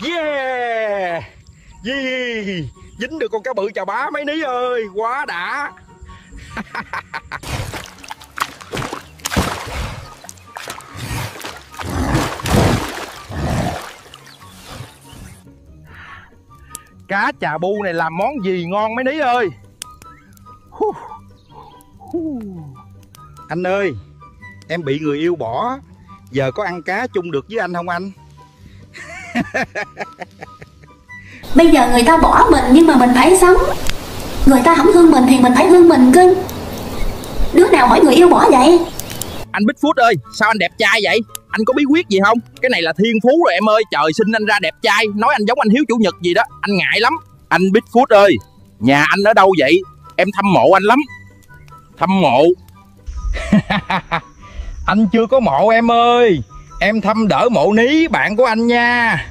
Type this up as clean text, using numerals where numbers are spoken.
Yeah. Yeah. Dính được con cá bự chà bá mấy Ní ơi, quá đã. Cá chà bu này làm món gì ngon mấy Ní ơi. Anh ơi, em bị người yêu bỏ, giờ có ăn cá chung được với anh không anh? Bây giờ người ta bỏ mình nhưng mà mình phải sống. Người ta không thương mình thì mình phải thương mình cưng. Đứa nào hỏi người yêu bỏ vậy? Anh Bigfoot ơi, sao anh đẹp trai vậy? Anh có bí quyết gì không? Cái này là thiên phú rồi em ơi, trời sinh anh ra đẹp trai. Nói anh giống anh Hiếu Chủ nhật gì đó, anh ngại lắm. Anh Bigfoot ơi, nhà anh ở đâu vậy? Em thăm mộ anh lắm. Thăm mộ? Anh chưa có mộ em ơi. Em thăm đỡ mộ Ní bạn của anh nha.